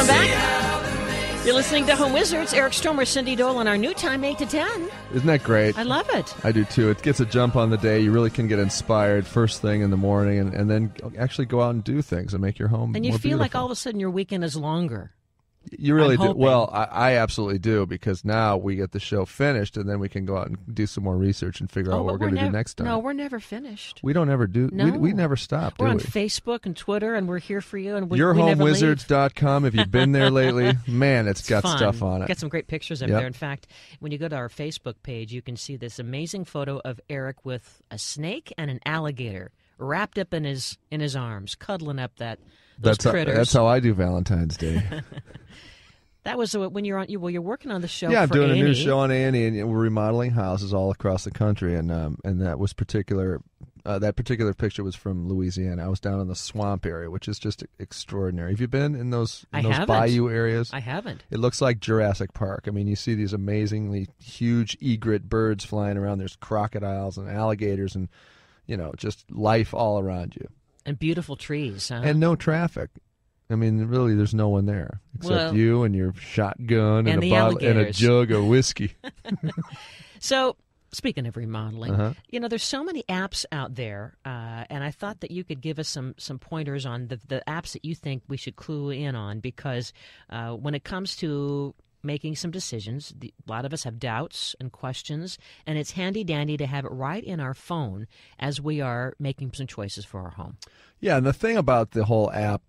Welcome back. You're listening to Home Wizards. Eric Stromer, Cindy Dole, on our new time, 8 to 10. Isn't that great? I love it. I do, too. It gets a jump on the day. You really can get inspired first thing in the morning and then actually go out and do things and make your home And you more feel like beautiful. all of a sudden your weekend is longer. You really I'm do. hoping. Well, I absolutely do, because now we get the show finished, and then we can go out and do some more research and figure out what we're going to do next time. No, we're never finished. We don't ever do. No. We never stop, do We're on we? Facebook and Twitter, and we're here for you. And we never leave. YourHomeWizards.com. Have you been there lately? Man, it's got fun. stuff on it. Got some great pictures up there. In fact, when you go to our Facebook page, you can see this amazing photo of Eric with a snake and an alligator wrapped up in his arms, cuddling up those critters. That's how I do Valentine's Day. That was when you're working on the show. Yeah, I'm for doing A&E. a new show on A&E, and we're remodeling houses all across the country, and that was that particular picture was from Louisiana. I was down in the swamp area, which is just extraordinary. Have you been in those bayou areas? I haven't. It looks like Jurassic Park. I mean, you see these amazingly huge egret birds flying around. There's crocodiles and alligators, and just life all around you. And beautiful trees, huh? And no traffic. I mean, really, there's no one there except you and your shotgun and a bottle and a jug of whiskey. So, speaking of remodeling, there's so many apps out there, and I thought that you could give us some pointers on the apps that you think we should clue in on, because when it comes to making some decisions, a lot of us have doubts and questions, and it's handy-dandy to have it right in our phone as we are making some choices for our home. Yeah, and the thing about the whole app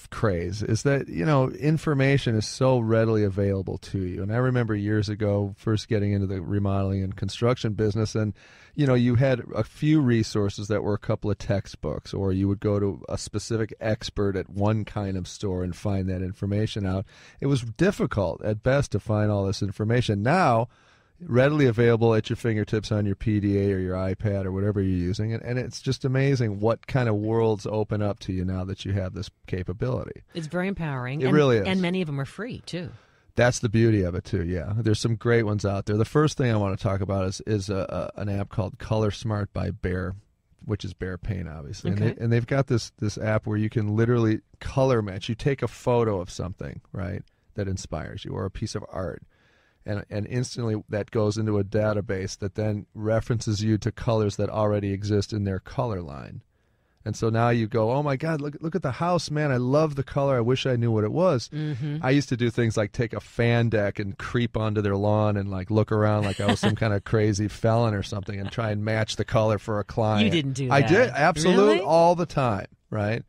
craze is that information is so readily available to you. And I remember years ago first getting into the remodeling and construction business, and you had a few resources that were a couple of textbooks, or you would go to a specific expert at one kind of store and find that information out. It was difficult at best to find all this information. Now, readily available at your fingertips on your PDA or your iPad or whatever you're using. And it's just amazing what kind of worlds open up to you now that you have this capability. It's very empowering. It really is. And many of them are free, too. That's the beauty of it, too, yeah. There's some great ones out there. The first thing I want to talk about is an app called Color Smart by Behr, which is Behr Paint, obviously. Okay. And they've got this app where you can literally color match. You take a photo of something, right, that inspires you, or a piece of art. And instantly that goes into a database that then references you to colors that already exist in their color line. And so now you go, oh, my God, look at the house, man. I love the color. I wish I knew what it was. Mm-hmm. I used to do things like take a fan deck and creep onto their lawn and look around like I was some kind of crazy felon or something and try and match the color for a client. You didn't do that. I did, absolutely, really? all the time, right?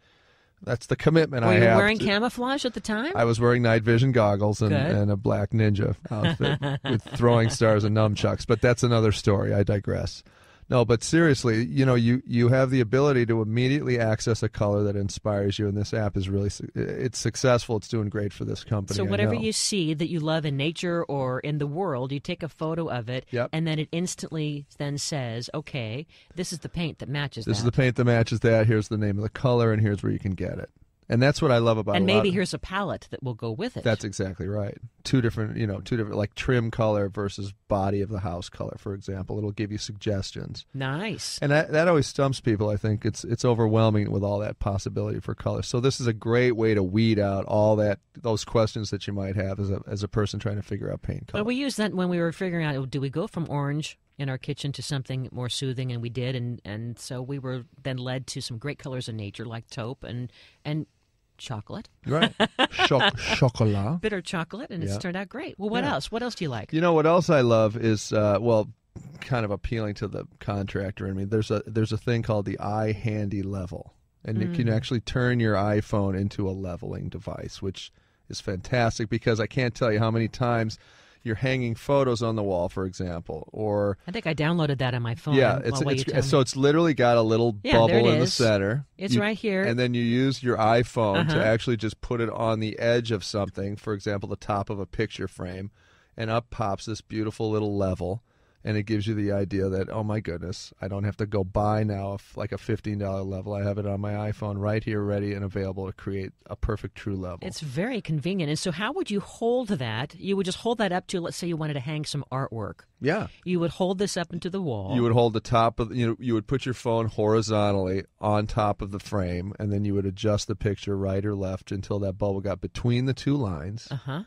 That's the commitment I have. Were you wearing camouflage at the time? I was wearing night vision goggles and a black ninja outfit with throwing stars and nunchucks. But that's another story. I digress. No, but seriously, you have the ability to immediately access a color that inspires you, and this app is it's successful. It's doing great for this company. So whatever you see that you love in nature or in the world, you take a photo of it, and then it instantly then says, okay, this is the paint that matches that. This is the paint that matches that. Here's the name of the color, and here's where you can get it. And that's what I love about it. And maybe here's a palette that will go with it. That's exactly right. Two different, like trim color versus body of the house color, for example. It'll give you suggestions. Nice. And that always stumps people. I think it's overwhelming with all that possibility for color. So this is a great way to weed out all those questions that you might have as a person trying to figure out paint color. Well, we used that when we were figuring out, do we go from orange in our kitchen to something more soothing, and we did, and so we were then led to some great colors in nature like taupe and chocolate. Right. Chocolat. Bitter chocolate, and it's turned out great. Well, what else? What else do you like? What else I love is, kind of appealing to the contractor in me. There's a thing called the iHandy Level, and you can actually turn your iPhone into a leveling device, which is fantastic because I can't tell you how many times you're hanging photos on the wall, for example, or I think I downloaded that on my phone. Yeah, it's literally got a little bubble in the center. It's right here, and then you use your iPhone to actually just put it on the edge of something, for example, the top of a picture frame, and up pops this beautiful little level. And it gives you the idea that, oh my goodness, I don't have to go buy now like a $15 level. I have it on my iPhone right here, ready and available to create a perfect true level. It's very convenient. And so how would you hold that? You would just hold that up to, let's say you wanted to hang some artwork. Yeah. You would hold this up into the wall. You would hold the top of, you would put your phone horizontally on top of the frame, and then you would adjust the picture right or left until that bubble got between the two lines. Uh-huh.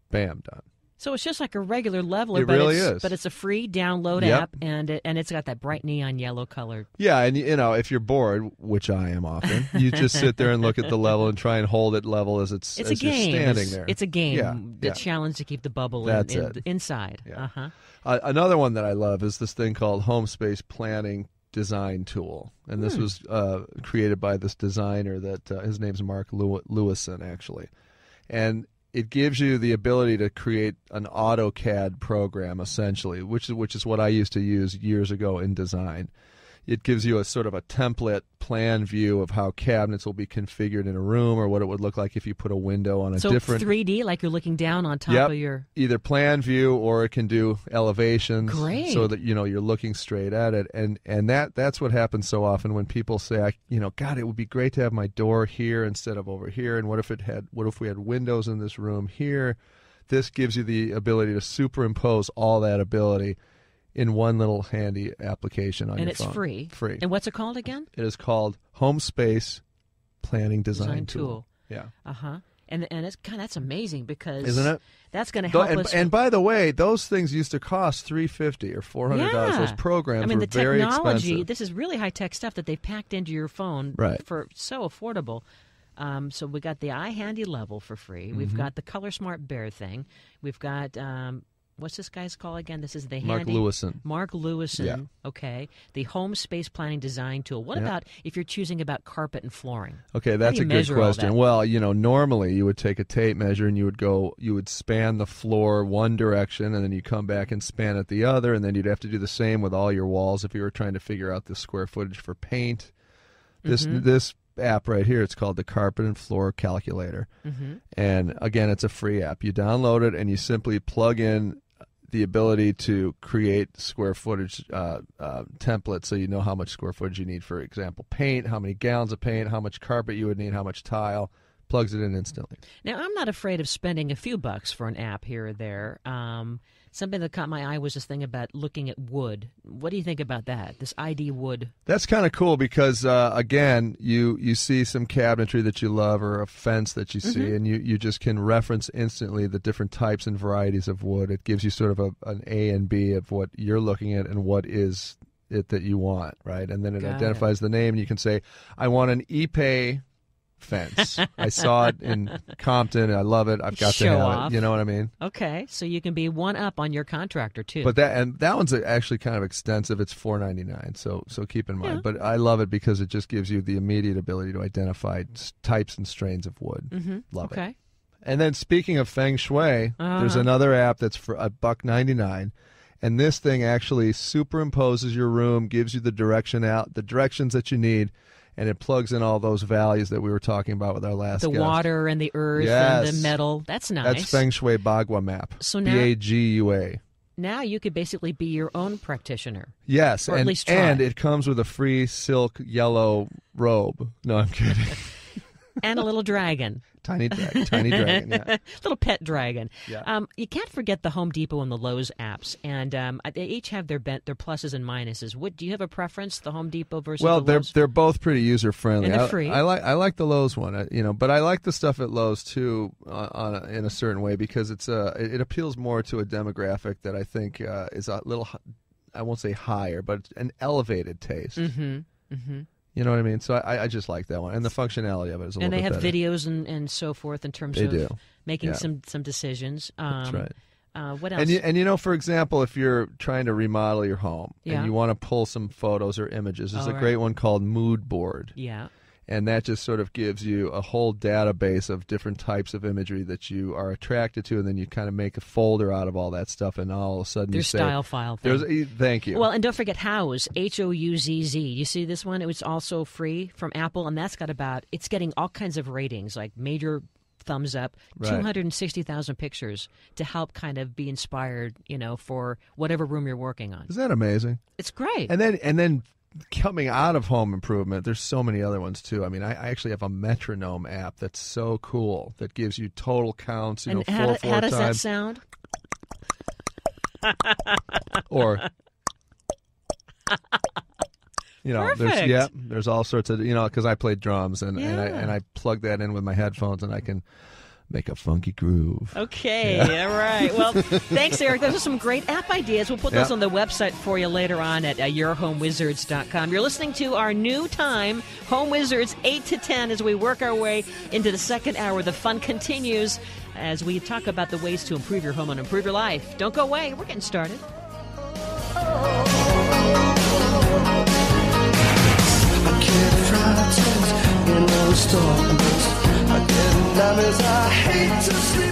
Bam, done. So it's just like a regular leveler, It really is. But it's a free download Yep. app, and it's got that bright neon yellow color. Yeah, and if you're bored, which I am often, you just sit there and look at the level and try and hold it level as It's as a game. you're standing there. It's a game. Yeah, The yeah. challenge to keep the bubble That's it. inside. Yeah. Uh-huh. Another one that I love is this thing called Home Space Planning Design Tool, and this was created by this designer that his name's Mark Lewison, actually, and it gives you the ability to create an AutoCAD program, essentially, which is what I used to use years ago in design. It gives you a sort of a template plan view of how cabinets will be configured in a room, or what it would look like if you put a window on a different... 3D, like you're looking down on top of your... Either plan view, or it can do elevations. Great. So that you're looking straight at it. And that's what happens so often when people say, God, it would be great to have my door here instead of over here. And what if we had windows in this room here? This gives you the ability to superimpose all that ability in one little handy application on your phone. And it's free. Free. And what's it called again? It is called Home Space Planning Design Tool. Yeah. Uh-huh. And it's that's amazing, because isn't it? That's going to help us. And by the way, those things used to cost $350 or $400. Yeah. Those programs the were very technology, expensive. this is really high-tech stuff that they've packed into your phone for so affordable. So we got the iHandy level for free. We've got the Color Smart Bear thing. We've got... what's this guy's call again? This is the Mark Lewison. Mark Lewison. Yeah. Okay. The Home Space Planning Design Tool. What about if you're choosing about carpet and flooring? Okay, that's a good question. Well, normally you would take a tape measure and you would span the floor one direction, and then you come back and span it the other, and then you'd have to do the same with all your walls if you were trying to figure out the square footage for paint. This app right here, it's called the Carpet and Floor Calculator. And again, it's a free app. You download it and you simply plug in the ability to create square footage templates, so you know how much square footage you need. For example, paint, how many gallons of paint, how much carpet you would need, how much tile. Plugs it in instantly. Now, I'm not afraid of spending a few bucks for an app here or there. Something that caught my eye was this thing about looking at wood. What do you think about that, this ID wood? That's kind of cool because, again, you see some cabinetry that you love or a fence that you see, and you just can reference instantly the different types and varieties of wood. It gives you sort of an A and B of what you're looking at and what is it that you want, right? And then it identifies the name, and you can say, I want an Ipe fence. I saw it in Compton. I love it. I've got to have it. You know what I mean? Okay, so you can be one up on your contractor too. But that one's actually kind of extensive. It's $4.99. So keep in mind. Yeah. But I love it because it just gives you the immediate ability to identify types and strains of wood. Love it. And then speaking of feng shui, there's another app that's for $1.99. And this thing actually superimposes your room, gives you the directions that you need. And it plugs in all those values that we were talking about with our last guest. The water and the earth and the metal. That's nice. That's Feng Shui Bagua Map. So now, Bagua. Now you could basically be your own practitioner. Yes, or at least try. And it comes with a free silk yellow robe. No, I'm kidding. And a little dragon. Tiny dragon, yeah. Little pet dragon. Yeah. You can't forget the Home Depot and the Lowe's apps, and they each have their pluses and minuses. Do you have a preference, the Home Depot versus the Lowe's? Well, they're both pretty user friendly. And they're free. I like the Lowe's one, but I like the stuff at Lowe's too, in a certain way, because it appeals more to a demographic that I think is a little, I won't say higher, but an elevated taste. You know what I mean? So I just like that one. And the functionality of it is a little bit better. And they have videos and so forth in terms of making some decisions. That's right. What else? And for example, if you're trying to remodel your home and you want to pull some photos or images, there's a great one called Mood Board. Yeah. And that just sort of gives you a whole database of different types of imagery that you are attracted to, and then you kind of make a folder out of all that stuff, and all of a sudden you say... style file thing. Thank you. Well, and don't forget Houzz, Houzz. You see this one? It was also free from Apple, and that's got it's getting all kinds of ratings, like major thumbs up, Right. 260,000 pictures to help kind of be inspired, for whatever room you're working on. Isn't that amazing? It's great. And then coming out of home improvement, there's so many other ones too. I mean, I actually have a metronome app that's so cool that gives you total counts. And four how does that times. sound? Or Perfect. there's all sorts of because I play drums and I plug that in with my headphones and I can make a funky groove. Okay, all right. Well, thanks, Eric. Those are some great app ideas. We'll put those on the website for you later on at yourhomewizards.com. You're listening to our new time, Home Wizards 8 to 10, as we work our way into the second hour. The fun continues as we talk about the ways to improve your home and improve your life. Don't go away. We're getting started. I can't try to, storms. I get nervous, I hate to sleep.